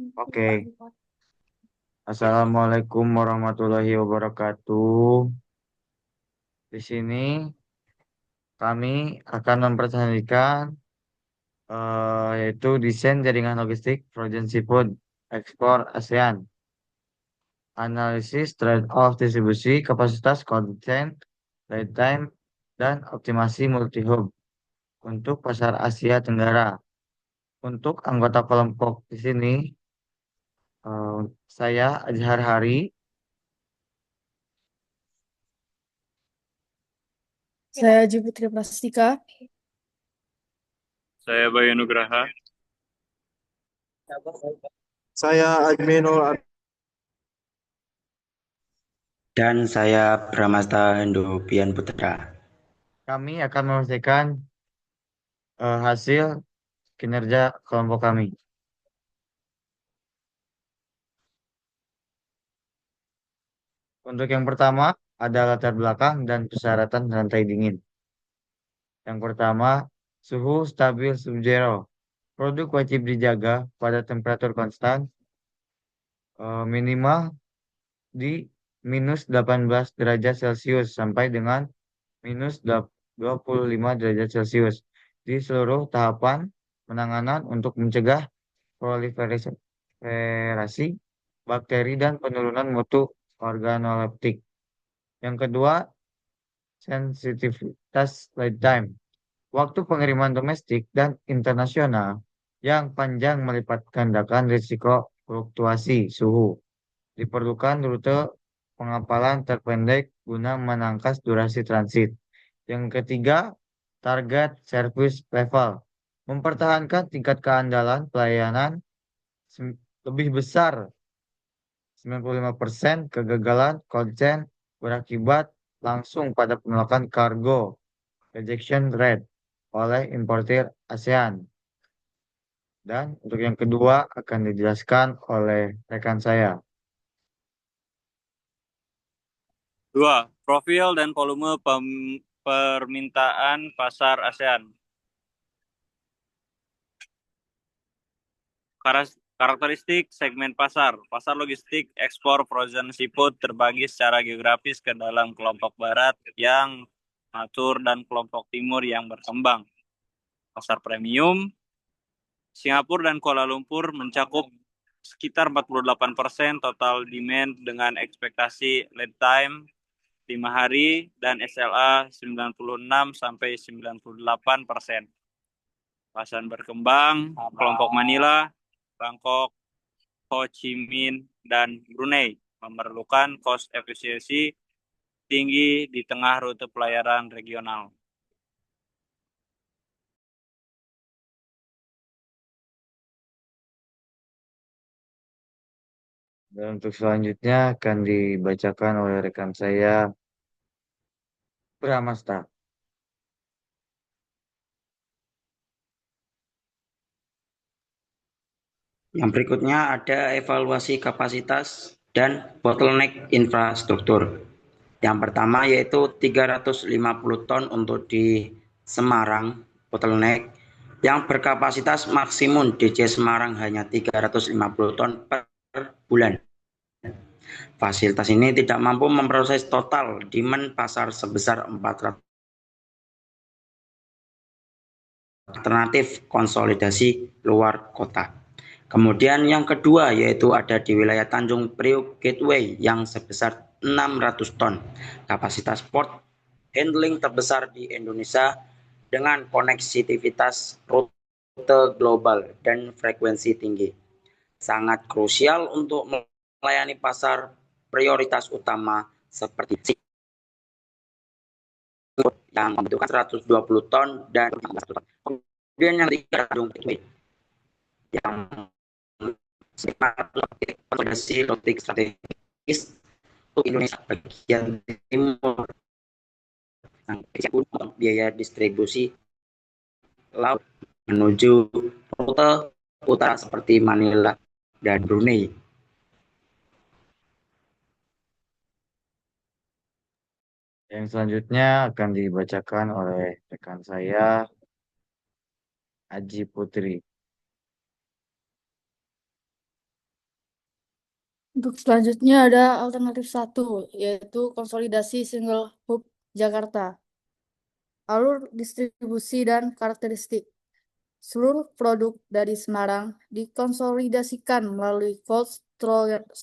Oke, Assalamualaikum warahmatullahi wabarakatuh. Di sini kami akan mempresentasikan yaitu desain jaringan logistik frozen seafood ekspor ASEAN, analisis trade-off distribusi, kapasitas konten, lead time, dan optimasi multi-hub untuk pasar Asia Tenggara. Untuk anggota kelompok di sini, eh, saya Azhar Hari. Saya Aji Putri Prastika. Saya Bayu Nugraha. Saya Agminul Dan saya Bramasta Hendopian Putra. Kami akan memastikan hasil kinerja kelompok kami. Untuk yang pertama, ada latar belakang dan persyaratan rantai dingin. Yang pertama, suhu stabil subzero. Produk wajib dijaga pada temperatur konstan, minimal di minus 18 derajat Celcius sampai dengan minus 25 derajat Celcius di seluruh tahapan penanganan untuk mencegah proliferasi bakteri dan penurunan mutu organoleptik. Yang kedua, sensitivitas lead time. Waktu pengiriman domestik dan internasional yang panjang melipat gandakan risiko fluktuasi suhu. Diperlukan rute pengapalan terpendek guna menangkas durasi transit. Yang ketiga, target service level. Mempertahankan tingkat keandalan pelayanan lebih besar 95% kegagalan konsen berakibat langsung pada penolakan kargo rejection rate oleh importir ASEAN. Dan untuk yang kedua akan dijelaskan oleh rekan saya. Dua, profil dan volume permintaan pasar ASEAN. Karakteristik segmen pasar. Pasar logistik ekspor frozen seafood terbagi secara geografis ke dalam kelompok barat yang matur dan kelompok timur yang berkembang. Pasar premium, Singapura dan Kuala Lumpur mencakup sekitar 48% total demand dengan ekspektasi lead time 5 hari dan SLA 96 sampai 98%. Pasar berkembang, kelompok Manila, Bangkok, Ho Chi Minh, dan Brunei memerlukan cost efisiensi tinggi di tengah rute pelayaran regional. Dan untuk selanjutnya akan dibacakan oleh rekan saya Pramasta. Yang berikutnya ada evaluasi kapasitas dan bottleneck infrastruktur. Yang pertama yaitu 350 ton untuk di Semarang bottleneck yang berkapasitas maksimum DC Semarang hanya 350 ton per bulan. Fasilitas ini tidak mampu memproses total demand pasar sebesar 400 alternatif konsolidasi luar kota. Kemudian yang kedua yaitu ada di wilayah Tanjung Priok Gateway yang sebesar 600 ton. Kapasitas port handling terbesar di Indonesia dengan konektivitas rute global dan frekuensi tinggi. Sangat krusial untuk melayani pasar prioritas utama seperti yang membutuhkan 120 ton dan 15 ton. Kemudian yang ketiga Tanjung Gateway yang konsolidasi logistik strategis untuk Indonesia bagian timur untuk biaya distribusi laut menuju rute utara seperti Manila dan Brunei. Yang selanjutnya akan dibacakan oleh rekan saya Aji Putri. Untuk selanjutnya ada alternatif 1, yaitu konsolidasi single hub Jakarta. Alur distribusi dan karakteristik. Seluruh produk dari Semarang dikonsolidasikan melalui cold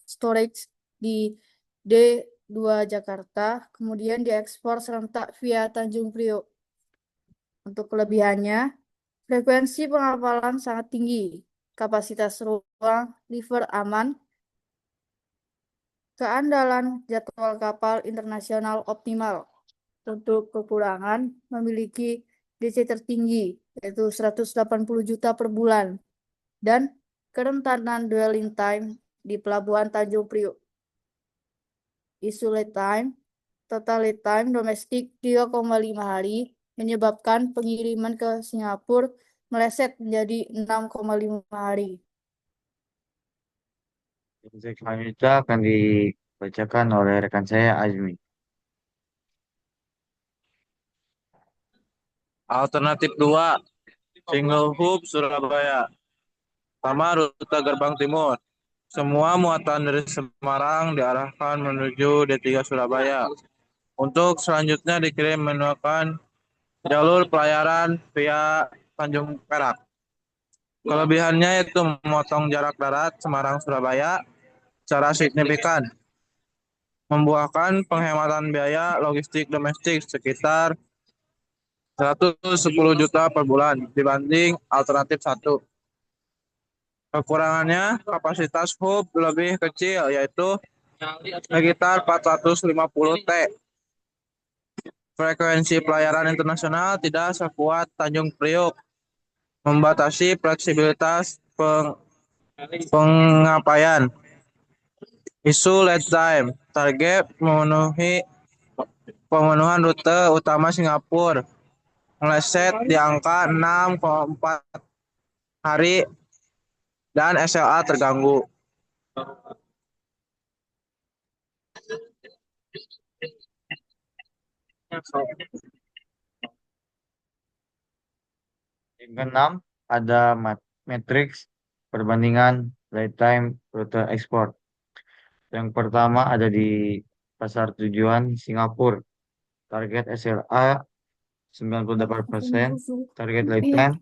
storage di D2 Jakarta, kemudian diekspor serentak via Tanjung Priok. Untuk kelebihannya, frekuensi pengapalan sangat tinggi, kapasitas ruang liver aman, keandalan jadwal kapal internasional optimal. Untuk kekurangan, memiliki DC tertinggi, yaitu 180 juta per bulan, dan kerentanan dwelling time di Pelabuhan Tanjung Priok. Isu lead time, total lead time domestik 3,5 hari, menyebabkan pengiriman ke Singapura meleset menjadi 6,5 hari. Selanjutnya akan dibacakan oleh rekan saya Azmi. Alternatif 2, Single Hub Surabaya. Pertama, rute gerbang timur. Semua muatan dari Semarang diarahkan menuju D3 Surabaya. Untuk selanjutnya dikirim menggunakan jalur pelayaran via Tanjung Perak. Kelebihannya itu memotong jarak darat Semarang-Surabaya secara signifikan, membuahkan penghematan biaya logistik domestik sekitar 110 juta per bulan dibanding alternatif 1. Kekurangannya, kapasitas hub lebih kecil, yaitu sekitar 450 T. Frekuensi pelayaran internasional tidak sekuat Tanjung Priok, membatasi fleksibilitas pengapaian. Isu lead time, target pemenuhan rute utama Singapura meleset di angka 6,4 hari dan SLA terganggu. Yang keenam, ada matriks perbandingan lead time rute ekspor. Yang pertama ada di pasar tujuan Singapura. Target SLA 98%, target lead time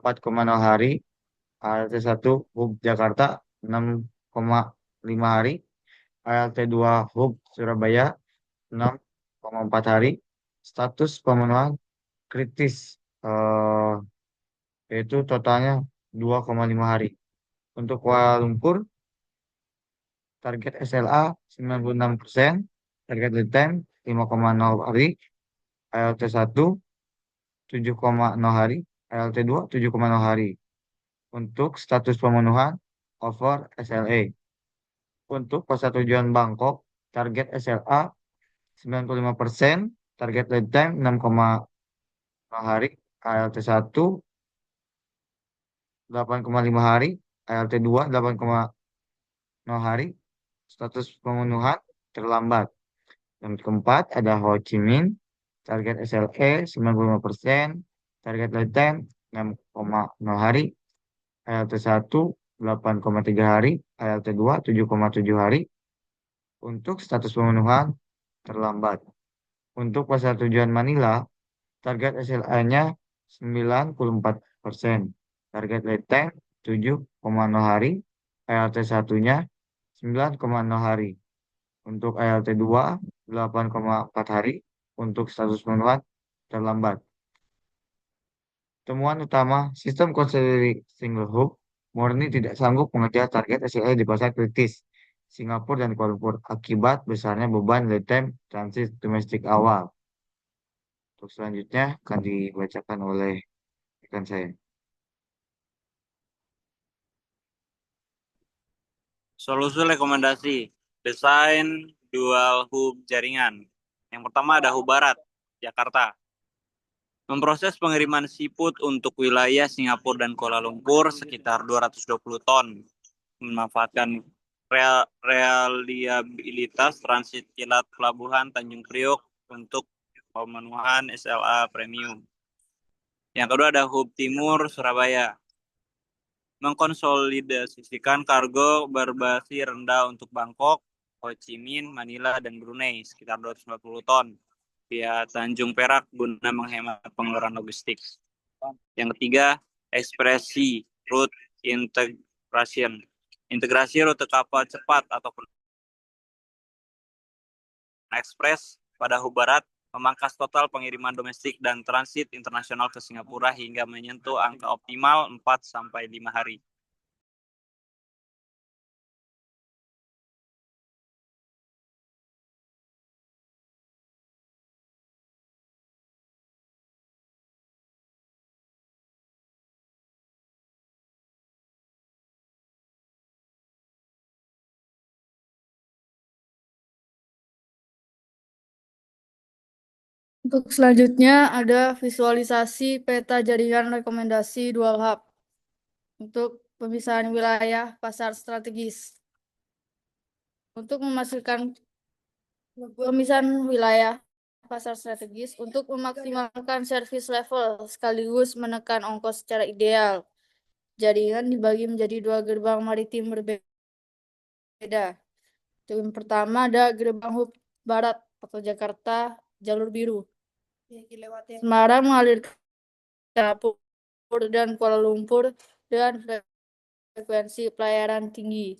4,0 hari, ALT1 hub Jakarta 6,5 hari, ALT2 hub Surabaya 6,4 hari. Status pemenuhan kritis yaitu totalnya 2,5 hari. Untuk Kuala Lumpur target SLA 96%, target lead time 5,0 hari, ALT1 7,0 hari, ALT2 7,0 hari. Untuk status pemenuhan over SLA. Untuk pasar tujuan Bangkok, target SLA 95%, target lead time 6,0 hari, ALT1 8,5 hari, ALT2 8,0 hari, status pemenuhan terlambat. Yang keempat ada Ho Chi Minh, target SLA 95%, target lead time 6,0 hari, ALT1 8,3 hari, ALT2 7,7 hari. Untuk status pemenuhan terlambat. Untuk pasar tujuan Manila, target SLA-nya 94%, target lead time 7,0 hari, ALT1-nya 9,0 hari. Untuk ALT2 8,4 hari. Untuk status pemenuhan terlambat. Temuan utama, sistem konsolidasi single hub murni tidak sanggup mengejar target SLA di pasar kritis Singapura dan Kuala Lumpur akibat besarnya beban lead time transit domestik awal. Untuk selanjutnya akan dibacakan oleh rekan saya. Solusi rekomendasi desain dual hub jaringan. Yang pertama ada hub barat, Jakarta. Memproses pengiriman siput untuk wilayah Singapura dan Kuala Lumpur sekitar 220 ton. Memanfaatkan reliabilitas transit kilat Pelabuhan Tanjung Priok untuk pemenuhan SLA premium. Yang kedua ada hub timur Surabaya. mengkonsolidasikan kargo berbasi rendah untuk Bangkok, Ho Chi Minh, Manila, dan Brunei sekitar 240 ton via Tanjung Perak guna menghemat pengeluaran logistik. Yang ketiga, ekspresi route integration. Integrasi rute kapal cepat ataupun ekspres pada hub barat memangkas total pengiriman domestik dan transit internasional ke Singapura hingga menyentuh angka optimal 4-5 hari. Untuk selanjutnya ada visualisasi peta jaringan rekomendasi dual hub untuk pemisahan wilayah pasar strategis. Untuk memastikan pemisahan wilayah pasar strategis untuk memaksimalkan service level sekaligus menekan ongkos secara ideal. Jaringan dibagi menjadi 2 gerbang maritim berbeda. Yang pertama ada gerbang hub barat atau Jakarta jalur biru. Semarang mengalir ke Singapura dan Kuala Lumpur dengan frekuensi pelayaran tinggi.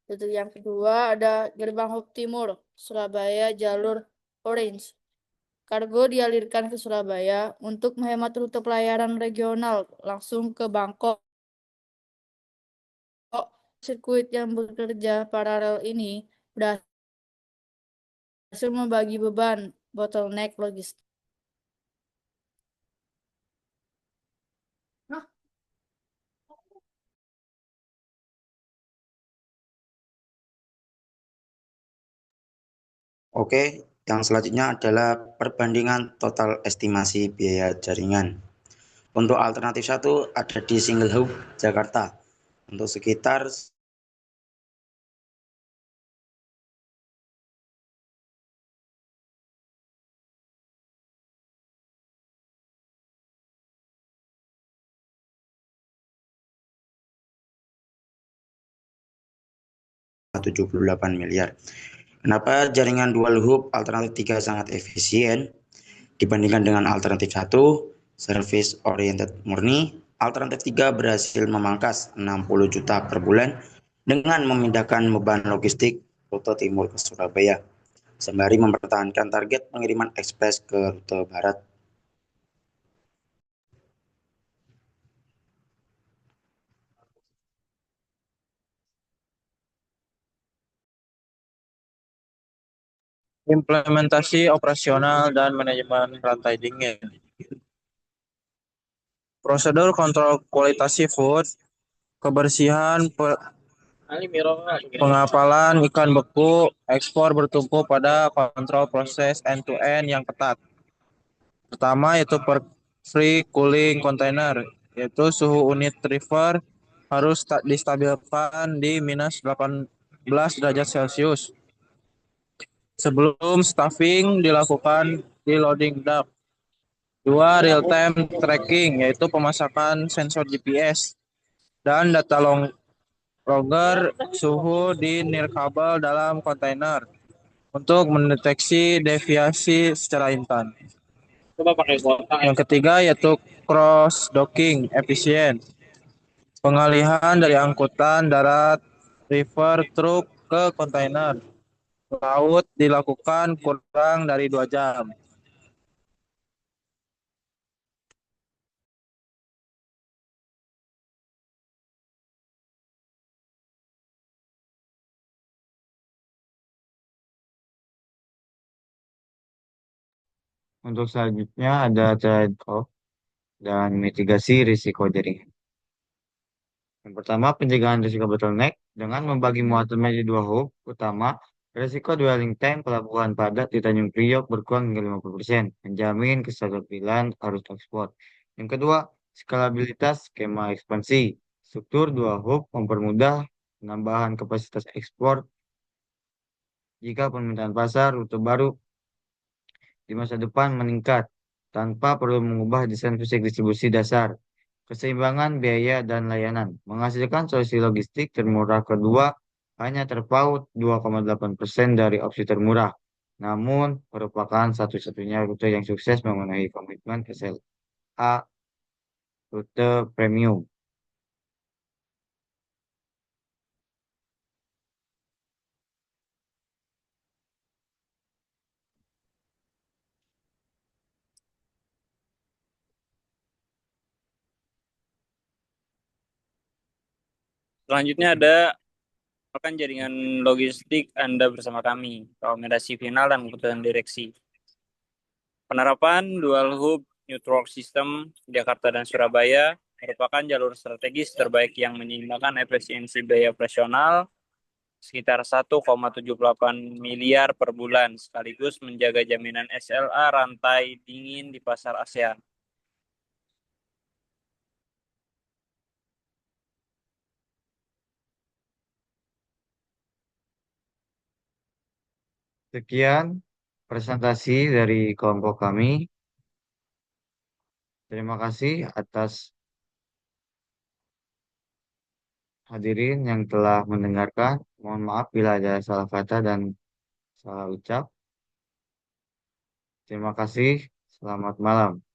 Untuk yang kedua ada gerbang hub timur Surabaya jalur orange. Kargo dialirkan ke Surabaya untuk menghemat rute pelayaran regional langsung ke Bangkok. Sirkuit yang bekerja paralel ini berhasil membagi beban bottleneck logistik. Oke, yang selanjutnya adalah perbandingan total estimasi biaya jaringan. Untuk alternatif 1 ada di single hub Jakarta untuk sekitar Rp78 miliar. Kenapa jaringan dual hub alternatif 3 sangat efisien dibandingkan dengan alternatif 1, service oriented murni? Alternatif 3 berhasil memangkas 60 juta per bulan dengan memindahkan beban logistik rute timur ke Surabaya, sembari mempertahankan target pengiriman ekspres ke rute barat. Implementasi operasional dan manajemen rantai dingin. Prosedur kontrol kualitas seafood, kebersihan, pengapalan ikan beku, ekspor bertumpu pada kontrol proses end-to-end yang ketat. Pertama yaitu free cooling container, yaitu suhu unit river harus distabilkan di -18 derajat Celcius. Sebelum stuffing dilakukan di loading dock. 2. Real-time tracking, yaitu pemasangan sensor GPS dan data logger suhu di nirkabel dalam kontainer untuk mendeteksi deviasi secara instan. Yang ketiga yaitu cross-docking efisien. Pengalihan dari angkutan darat river truk ke kontainer laut dilakukan kurang dari 2 jam. Untuk selanjutnya ada trade-off dan mitigasi risiko jaringan. Yang pertama, pencegahan risiko bottleneck dengan membagi muatan menjadi 2 hub utama. Risiko dwelling time pelabuhan padat di Tanjung Priok berkurang hingga 50%, menjamin kestabilan arus ekspor. Yang kedua, skalabilitas skema ekspansi. Struktur 2 hub mempermudah penambahan kapasitas ekspor jika permintaan pasar rute baru di masa depan meningkat tanpa perlu mengubah desain fisik distribusi dasar. Keseimbangan biaya dan layanan menghasilkan solusi logistik termurah kedua hanya terpaut 2,8% dari opsi termurah, namun merupakan satu-satunya rute yang sukses memenuhi komitmen SLA rute premium. Selanjutnya ada akan jaringan logistik Anda bersama kami, rekomendasi final dan keputusan direksi. Penerapan dual hub network system Jakarta dan Surabaya merupakan jalur strategis terbaik yang menyeimbangkan efisiensi biaya operasional sekitar 1,78 miliar per bulan, sekaligus menjaga jaminan SLA rantai dingin di pasar ASEAN. Sekian presentasi dari kelompok kami. Terima kasih atas hadirin yang telah mendengarkan. Mohon maaf bila ada salah kata dan salah ucap. Terima kasih. Selamat malam.